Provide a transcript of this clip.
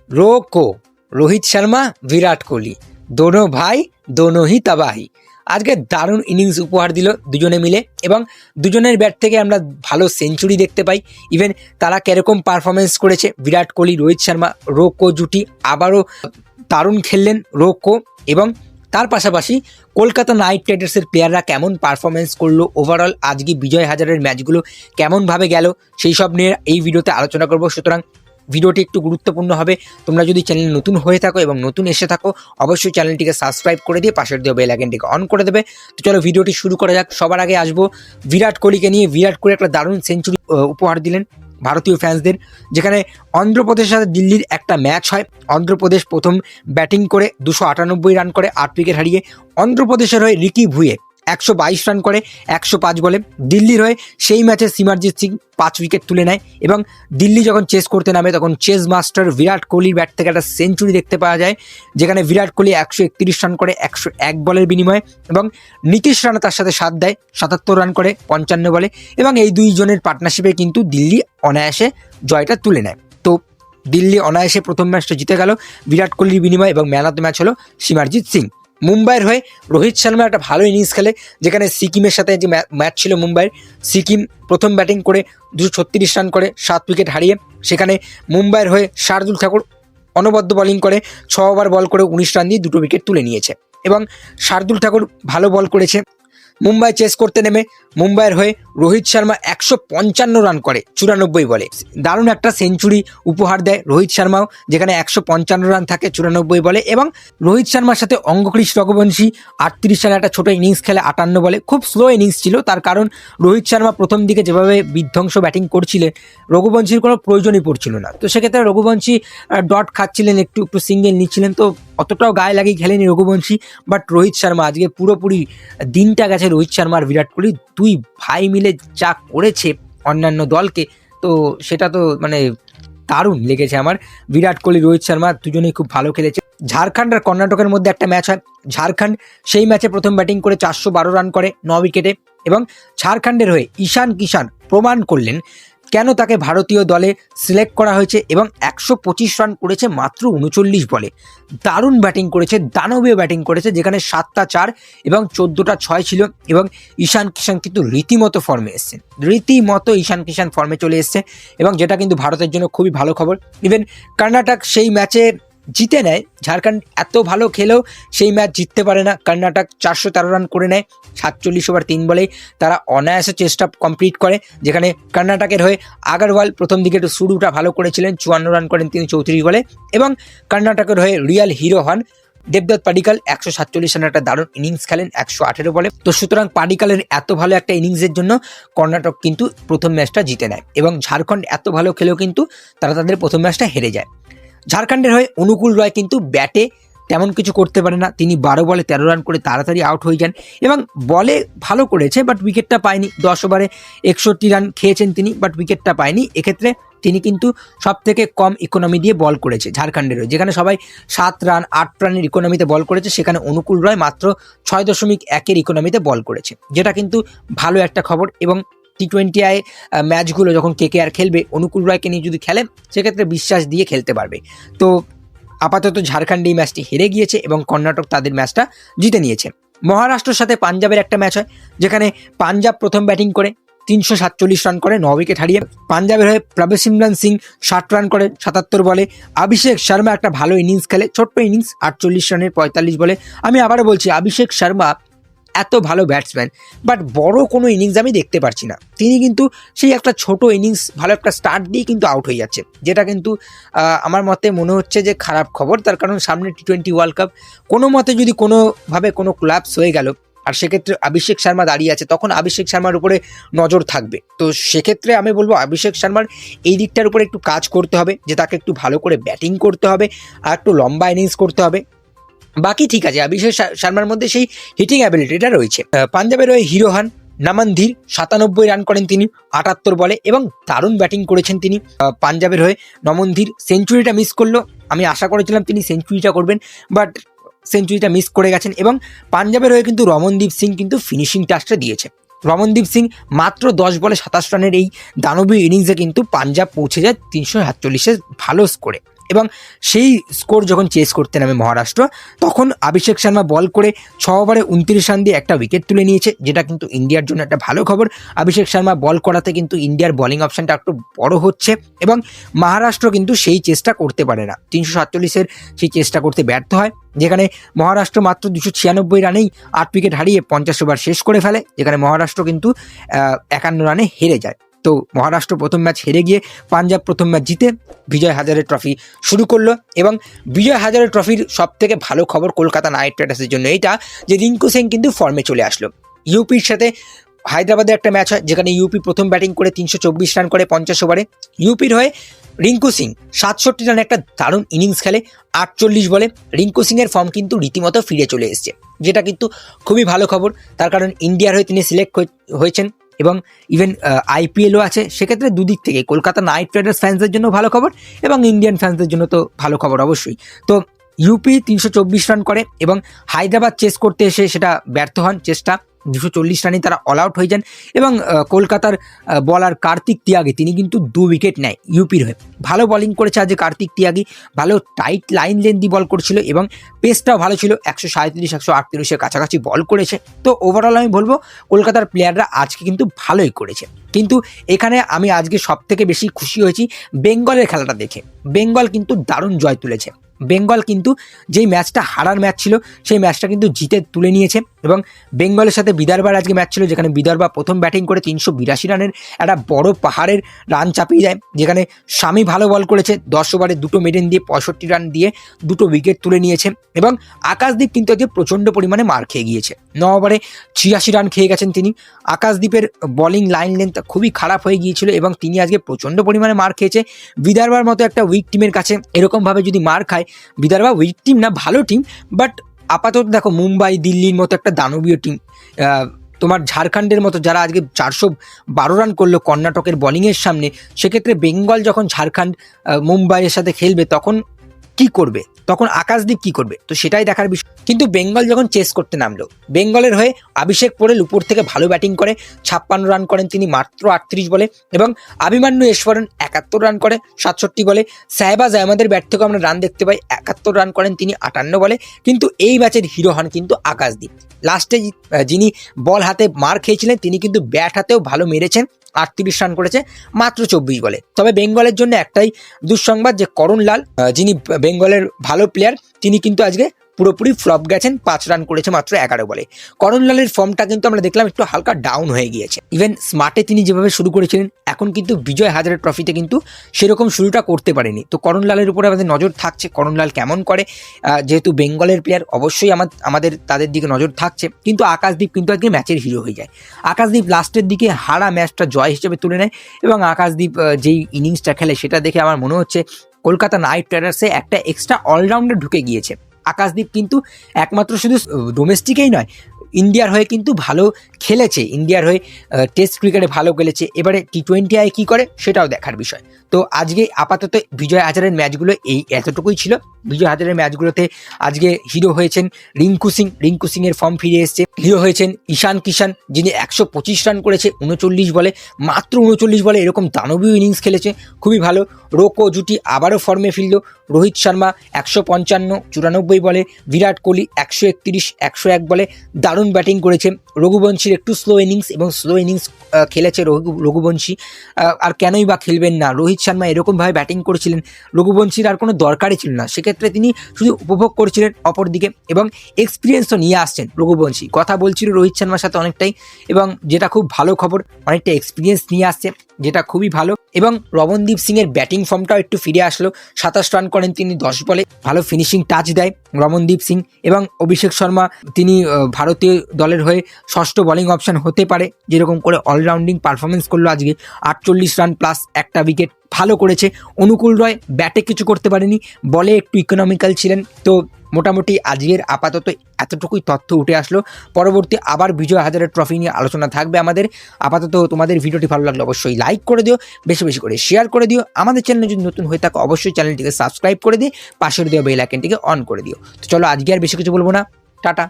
रोको रोहित शर्मा विराट कोहली दोनों भाई दोनों ही तबाही। আজকে দারুণ ইনিংস উপহার দিল দুজনে মিলে এবং দুজনের ব্যাট থেকে আমরা ভালো সেঞ্চুরি দেখতে পাই। ইভেন তারা কিরকম পারফরমেন্স করেছে, বিরাট কোহলি রোহিত শর্মা রোকো জুটি আবারও দারুণ খেললেন রোকো, এবং তার পাশাপাশি কলকাতা নাইট রাইডার্সের প্লেয়াররা কেমন পারফরমেন্স করলো, ওভারঅল আজকে বিজয় হাজারের ম্যাচগুলো কেমনভাবে গেল সেই সব নিয়ে এই ভিডিওতে আলোচনা করব। সুতরাং ভিডিওটি একটু গুরুত্বপূর্ণ হবে। তোমরা যদি চ্যানেল নতুন হয়ে থাকো এবং নতুন এসে থাকো অবশ্যই চ্যানেলটিকে সাবস্ক্রাইব করে দিয়ে পাশের দিয়ে বেল আইকনটিকে অন করে দেবে। তো চলো ভিডিওটি শুরু করা যাক। সবার আগে আসবো বিরাট কোহলিকে নিয়ে। বিরাট কোহলি একটা দারুণ সেঞ্চুরি উপহার দিলেন ভারতীয় ফ্যান্সদের, যেখানে অন্ধ্রপ্রদেশের সাথে দিল্লির একটা ম্যাচ হয়। অন্ধ্রপ্রদেশ প্রথম ব্যাটিং করে 298 রান করে 8 উইকেট হারিয়ে। অন্ধ্রপ্রদেশের হয়ে রিকি ভুয়ে 122 রান করে 105 বলে। দিল্লির হয়ে সেই ম্যাচে সিমারজিৎ সিং 5 উইকেট তুলে নেয় এবং দিল্লি যখন চেস করতে নামে তখন চেস মাস্টার বিরাট কোহলির ব্যাট থেকে একটা সেঞ্চুরি দেখতে পাওয়া যায়, যেখানে বিরাট কোহলি 131 রান করে 101 বলের বিনিময়ে, এবং নীতিশ রানা তার সাথে সাথ দেয় 77 রান করে 55 বলে, এবং এই দুইজনের পার্টনারশিপে কিন্তু দিল্লি অনায়াসে জয়টা তুলে নেয়। তো দিল্লি অনায়াসে প্রথম ম্যাচটা জিতে গেল বিরাট কোহলির বিনিময়ে, এবং ম্যান অফ দ্য ম্যাচ হলো সিমারজিৎ সিং। মুম্বাইয়ের হয়ে রোহিত শর্মা একটা ভালো ইনিংস খেলে, যেখানে সিকিমের সাথে যে ম্যাচ ছিল মুম্বাইয়ের, সিকিম প্রথম ব্যাটিং করে 236 রান করে 7 উইকেট হারিয়ে। সেখানে মুম্বাইয়ের হয়ে শার্দুল ঠাকুর অনবদ্য বোলিং করে 6 ওভার বল করে 19 রান দিয়ে 2 উইকেট তুলে নিয়েছে, এবং শার্দুল ঠাকুর ভালো বল করেছে। মুম্বাই চেস করতে নেমে মুম্বাইয়ের হয়ে রোহিত শর্মা 155 রান করে 94 বলে। দারুণ একটা সেঞ্চুরি উপহার দেয় রোহিত শর্মাও, যেখানে 155 রান থাকে 94 বলে, এবং রোহিত শর্মার সাথে অঙ্গক্রিস রঘুবংশী 38 রানে একটা ছোট ইনিংস খেলে 58 বলে। খুব স্লো ইনিংস ছিল, তার কারণ রোহিত শর্মা প্রথম দিকে যেভাবে বিধ্বংস ব্যাটিং করছিলেন রঘুবংশীর কোনো প্রয়োজনই পড়ছিল না। তো সেক্ষেত্রে রঘুবংশী ডট খাচ্ছিলেন, একটু একটু সিঙ্গেল নিচ্ছিলেন, তো অতটাও গায়ে লাগিয়ে খেলেনি রঘুবংশী। বাট রোহিত শর্মা আজকে পুরোপুরি দিনটা গেছে রোহিত শর্মা আর বিরাট কোহলি দুই ভাই মিলে যা করেছে অন্যান্য দলকে, তো সেটা তো মানে দারুণ লেগেছে আমার। বিরাট কোহলি রোহিত শর্মা দুজনেই খুব ভালো খেলেছে। ঝাড়খণ্ড আর কর্ণাটকের মধ্যে একটা ম্যাচ হয়। ঝাড়খণ্ড সেই ম্যাচে প্রথম ব্যাটিং করে 412 রান করে 9 উইকেটে, এবং ঝাড়খণ্ডের হয়ে ঈশান কিষান প্রমাণ করলেন কেন তাকে ভারতীয় দলে সিলেক্ট করা হয়েছে, এবং 125 রান করেছে মাত্র 39 বলে। দারুণ ব্যাটিং করেছে, দানবীয় ব্যাটিং করেছে, যেখানে 7টা 4 এবং 14টা 6 ছিল, এবং ঈশান কিষান কিন্তু রীতিমতো ফর্মে এসছেন, রীতিমতো ঈশান কিষান ফর্মে চলে এসছে, এবং যেটা কিন্তু ভারতের জন্য খুবই ভালো খবর। ইভেন কর্ণাটক সেই ম্যাচে জিতে নেয়। ঝাড়খণ্ড এত ভালো খেলেও সেই ম্যাচ জিততে পারে না। কর্ণাটক 413 রান করে নেয় 47 ওভার 3 বলেই তারা অনায়াসে চেষ্টা কমপ্লিট করে, যেখানে কর্ণাটকের হয়ে আগরওয়াল প্রথম দিকে একটু শুরুটা ভালো করেছিলেন, 54 রান করেন তিনি 34 বলে, এবং কর্ণাটকের হয়ে রিয়াল হিরো হন দেবদত্ত পাডিক্কাল 147 রানের একটা দারুণ ইনিংস খেলেন 118 বলে। তো সুতরাং পাডিক্কালের এত ভালো একটা ইনিংসের জন্য কর্ণাটক কিন্তু প্রথম ম্যাচটা জিতে নেয়, এবং ঝাড়খণ্ড এত ভালো খেলেও কিন্তু তারা তাদের প্রথম ম্যাচটা হেরে যায়। ঝাড়খণ্ডের হয়ে অনুকূল রয় কিন্তু ব্যাটে তেমন কিছু করতে পারে না, তিনি 12 বলে 13 রান করে তাড়াতাড়ি আউট হয়ে যান, এবং বলে ভালো করেছে বাট উইকেটটা পায়নি। 10 ওভারে 61 রান খেয়েছেন তিনি, বাট উইকেটটা পায়নি। এক্ষেত্রে তিনি কিন্তু সব থেকে কম ইকোনমি দিয়ে বল করেছে ঝাড়খণ্ডের হয়ে, যেখানে সবাই 7 রান 8 রানের ইকোনমিতে বল করেছে, সেখানে অনুকূল রয় মাত্র 6.1 ইকোনমিতে বল করেছে, যেটা কিন্তু ভালো একটা খবর। এবং T20 ম্যাচগুলো যখন KKR খেলবে, অনুকূল রয়কে নিয়ে যদি খেলে সেক্ষেত্রে বিশ্বাস দিয়ে খেলতে পারবে। তো আপাতত ঝাড়খণ্ড এই ম্যাচটি হেরে গিয়েছে, এবং কর্ণাটক তাদের ম্যাচটা জিতে নিয়েছে। মহারাষ্ট্রের সাথে পাঞ্জাবের একটা ম্যাচ হয়, যেখানে পাঞ্জাব প্রথম ব্যাটিং করে 347 রান করে 9 উইকেট হারিয়ে। পাঞ্জাবের হয়ে প্রভসিমরন সিং 60 রান করে 77 বলে। অভিষেক শর্মা একটা ভালো ইনিংস খেলে, ছোট্ট ইনিংস 48 রানের 45 বলে। আমি আবারও বলছি, অভিষেক শর্মা এত ভালো ব্যাটসম্যান, বাট বড় কোনো ইনিংস আমি দেখতে পারছি না। তিনি কিন্তু সেই একটা ছোট ইনিংস ভালো একটা স্টার্ট দিয়ে কিন্তু আউট হয়ে যাচ্ছে, যেটা কিন্তু আমার মতে মনে হচ্ছে যে খারাপ খবর। তার কারণ সামনে T20 ওয়ার্ল্ড কাপ, কোনো মতে যদি কোনোভাবে কোনো ক্লাবস হয়ে গেল আর সেক্ষেত্রে অভিষেক শর্মা দাঁড়িয়ে আছে, তখন অভিষেক শর্মার উপরে নজর থাকবে। তো সেক্ষেত্রে আমি বলবো অভিষেক শর্মার এই দিকটার উপরে একটু কাজ করতে হবে, যে তাকে একটু ভালো করে ব্যাটিং করতে হবে আর একটু লম্বা ইনিংস করতে হবে। বাকি ঠিক আছে, অভিষেক শর্মার মধ্যে সেই হিটিং অ্যাবিলিটিটা রয়েছে। পাঞ্জাবের ওই হিরো হন নামানধীর 97 রান করেন তিনি 78 বলে, এবং দারুণ ব্যাটিং করেছেন তিনি। পাঞ্জাবের হয়ে নমনধীর সেঞ্চুরিটা মিস করলো, আমি আশা করেছিলাম তিনি সেঞ্চুরিটা করবেন, বাট সেঞ্চুরিটা মিস করে গেছেন। এবং পাঞ্জাবের হয়ে কিন্তু রমনদীপ সিং কিন্তু ফিনিশিং টাচটা দিয়েছে। রমনদীপ সিং মাত্র 10 বলে 27 রানের এই দানবীয় ইনিংসে কিন্তু পাঞ্জাব পৌঁছে যায় 347 ভালো স্কোরে। এবং সেই স্কোর যখন চেস করতে নামে মহারাষ্ট্র, তখন অভিষেক শর্মা বল করে 6 ওভারে 29 রান দিয়ে একটা উইকেট তুলে নিয়েছে, যেটা কিন্তু ইন্ডিয়ার জন্য একটা ভালো খবর। অভিষেক শর্মা বল করাতে কিন্তু ইন্ডিয়ার বোলিং অপশনটা একটু বড় হচ্ছে এবং মহারাষ্ট্র কিন্তু সেই চেষ্টা করতে পারে না, 347-এর সেই চেষ্টা করতে ব্যর্থ হয়, যেখানে মহারাষ্ট্র মাত্র 296 রানেই 8 উইকেট হারিয়ে 50 ওভার শেষ করে ফেলে, যেখানে মহারাষ্ট্র কিন্তু 51 রানে হেরে যায়। তো মহারাষ্ট্র প্রথম ম্যাচ হেরে গিয়ে পাঞ্জাব প্রথম ম্যাচ জিতে বিজয় হাজারে ট্রফি শুরু করলো। এবং বিজয় হাজারে ট্রফির সব থেকে ভালো খবর কলকাতা নাইট রাইডার্সের জন্য এইটা যে রিঙ্কু সিং কিন্তু ফর্মে চলে আসলো। ইউপির সাথে হায়দ্রাবাদের একটা ম্যাচ হয়, যেখানে ইউপি প্রথম ব্যাটিং করে 324 রান করে 50 ওভারে। ইউপির হয়ে রিঙ্কু সিং 67 রানে একটা দারুণ ইনিংস খেলে 48 বলে। রিঙ্কু সিংয়ের ফর্ম কিন্তু রীতিমতো ফিরে চলে এসছে, যেটা কিন্তু খুবই ভালো খবর, তার কারণ ইন্ডিয়ার হয়ে তিনি সিলেক্ট হয়েছেন এবং ইভেন আইপিএলও আছে। সেক্ষেত্রে দুদিক থেকে কলকাতা নাইট রাইডার্স ফ্যান্সদের জন্য ভালো খবর এবং ইন্ডিয়ান ফ্যান্সদের জন্য তো ভালো খবর অবশ্যই। তো ইউপি 324 রান করে এবং হায়দ্রাবাদ চেস করতে এসে সেটা ব্যর্থ হন চেষ্টা, 240 রানে তারা অল আউট হয়ে যান এবং কলকাতার বলার কার্তিক তিয়াগি তিনি কিন্তু 2 উইকেট নেয় ইউপির হয়ে। ভালো বোলিং করেছে আজ কার্তিক তিয়াগি, ভালো টাইট লাইন লেন্দি বল করছিল এবং পেসটাও ভালো ছিল, 137-138-এর কাছাকাছি বল করেছে। তো ওভারঅল আমি বলবো কলকাতার প্লেয়াররা আজকে কিন্তু ভালোই করেছে। কিন্তু এখানে আমি আজকে সব থেকে বেশি খুশি হয়েছি বেঙ্গলের খেলাটা দেখে। বেঙ্গল কিন্তু দারুণ জয় তুলেছে। বেঙ্গল কিন্তু যেই ম্যাচটা হারার ম্যাচ ছিল সেই ম্যাচটা কিন্তু জিতে তুলে নিয়েছে এবং বেঙ্গলের সাথে বিদর্ভার আজকে ম্যাচ ছিল, যেখানে বিদর্ভা প্রথম ব্যাটিং করে 382 রানের একটা বড় পাহাড়ের রান চাপিয়ে যায়, যেখানে স্বামী ভালো বল করেছে, 10 ওভারে 2টো মেডেন দিয়ে 65 রান দিয়ে 2টো উইকেট তুলে নিয়েছে এবং আকাশদীপ কিন্তু আজকে প্রচণ্ড পরিমাণে মার খেয়ে গিয়েছে, 9 ওভারে 86 রান খেয়ে গেছেন তিনি। আকাশদীপের বোলিং লাইন লেন্থ খুবই খারাপ হয়ে গিয়েছিল এবং তিনি আজকে প্রচণ্ড পরিমাণে মার খেয়েছে। বিদর্ভার মতো একটা উইক টিমের কাছে এরকমভাবে যদি মার খায়, বিদর্ভা উইক টিম না, ভালো টিম, বাট আপাতত দেখো মুম্বাই দিল্লির মতো একটা দানবীয় টিম, তোমার ঝাড়খণ্ডের মতো যারা আজকে 412 রান করলো কর্ণাটকের বোলিংয়ের সামনে, সেক্ষেত্রে বেঙ্গল যখন ঝাড়খণ্ড মুম্বাইয়ের সাথে খেলবে তখন কি করবে, তখন আকাশদীপ কি করবে, তো সেটাই দেখার বিষয়। কিন্তু বেঙ্গল যখন চেস করতে নামলো, বেঙ্গলের হয়ে অভিষেক পোরেল উপর থেকে ভালো ব্যাটিং করে 56 রান করেন তিনি মাত্র 38 বলে এবং অভিমন্যু ঈশ্বরন 71 রান করে 67 বলে। সাহেবাজ আহমেদের ব্যাট থেকেও আমরা রান দেখতে পাই, 71 রান করেন তিনি 58 বলে। কিন্তু এই ম্যাচের হিরো হন কিন্তু আকাশদীপ। লাস্টে যিনি বল হাতে মার খেয়েছিলেন তিনি কিন্তু ব্যাট হাতেও ভালো মেরেছেন, 38 রান করেছে মাত্র 24 বলে। তবে বেঙ্গলের জন্য একটাই দুঃসংবাদ যে করণ লাল, যিনি বেঙ্গলের ভালো প্লেয়ার, তিনি কিন্তু আজকে পুরোপুরি ফ্লপ গেছেন, 5 রান করেছে মাত্র 11 বলে। করণ লালের ফর্মটা কিন্তু আমরা দেখলাম একটু হালকা ডাউন হয়ে গিয়েছে। ইভেন স্মার্টে তিনি যেভাবে শুরু করেছিলেন, এখন কিন্তু বিজয় হাজারে ট্রফিতে কিন্তু সেরকম শুরুটা করতে পারেনি। তো করণ লালের উপরে আমাদের নজর থাকছে, করণ লাল কেমন করে, যেহেতু বেঙ্গলের প্লেয়ার অবশ্যই আমাদের তাদের দিকে নজর থাকছে। কিন্তু আকাশদীপ কিন্তু আজকে ম্যাচের হিরো হয়ে যায়। আকাশদীপ লাস্টের দিকে হারা ম্যাচটা জয় হিসেবে তুলে নেয় এবং আকাশদীপ যেই ইনিংসটা খেলে সেটা দেখে আমার মনে হচ্ছে কলকাতা নাইট রাইডার্সে একটা এক্সট্রা অলরাউন্ডার ঢুকে গিয়েছে। আকাশদীপ কিন্তু একমাত্র শুধু ডোমেস্টিকেই নয়, ইন্ডিয়ার হয়ে কিন্তু ভালো খেলেছে, ইন্ডিয়ার হয়ে টেস্ট ক্রিকেটে ভালো খেলেছে। এবারে টি20 কী করে সেটাও দেখার বিষয়। তো আজকে আপাতত বিজয় হাজারের ম্যাচগুলো এই এতটুকুই ছিল। বিজয় হাজারের ম্যাচগুলোতে আজকে হিরো হয়েছেন রিঙ্কু সিং, রিঙ্কু সিংয়ের ফর্ম ফিরে এসছে। হিরো হয়েছেন ঈশান কিষান, যিনি 125 রান করেছে 39 বলে, মাত্র 39 বলে এরকম দানবীয় ইনিংস খেলেছে, খুবই ভালো। রোকো জুটি আবারও ফর্মে ফিরল। রোহিত শর্মা 155 94 বলে, বিরাট কোহলি 131 101 বলে দারুণ ব্যাটিং করেছে। রঘুবংশীর একটু স্লো ইনিংস এবং স্লো ইনিংস খেলেছে রঘুবংশী, আর কেনই বা খেলবেন না, রোহিত শর্মা এরকমভাবে ব্যাটিং করেছিলেন, রঘুবংশীর আর কোনো দরকারই ছিল না, সেক্ষেত্রে তিনি শুধু উপভোগ করছিলেন অপরদিকে এবং এক্সপিরিয়েন্সও নিয়ে আসছেন রঘুবংশী। কথা বলছিল রোহিত শর্মার সাথে অনেকটাই এবং যেটা খুব ভালো খবর, অনেকটা এক্সপিরিয়েন্স নিয়ে আসছে, যেটা খুবই ভালো। এবং রমনদীপ সিংয়ের ব্যাটিং ফর্মটাও একটু ফিরে আসলো, 27 রান করেন তিনি 10 বলে, ভালো ফিনিশিং টাচ দেয় রমনদীপ সিং। এবং অভিষেক শর্মা তিনি ভারতীয় দলের হয়ে ষষ্ঠ বোলিং অপশন হতে পারে, যেরকম করে অলরাউন্ডিং পারফরমেন্স করলো আজকে, 48 রান প্লাস একটা উইকেট ভালো করেছে। অনুকূল রয় ব্যাটে কিছু করতে পারেনি, বলে একটু ইকোনমিক্যাল ছিলেন। তো মোটামুটি আজকের আপাতত এতটুকুই তথ্য উঠে আসলো। পরবর্তী আবার বিজয় হাজারের ট্রফি নিয়ে আলোচনা থাকবে আমাদের। আপাতত তোমাদের ভিডিওটি ভালো লাগলে অবশ্যই লাইক করে দিও, বেশি বেশি করে শেয়ার করে দিও। আমাদের চ্যানেলে যদি নতুন হয়ে থাকো অবশ্যই চ্যানেলটিকে সাবস্ক্রাইব করে দিয়ে পাশের দেওয়া বেল আইকনটিকে অন করে দিও। তো চলো আজকে আর বেশি কিছু বলবো না, টাটা।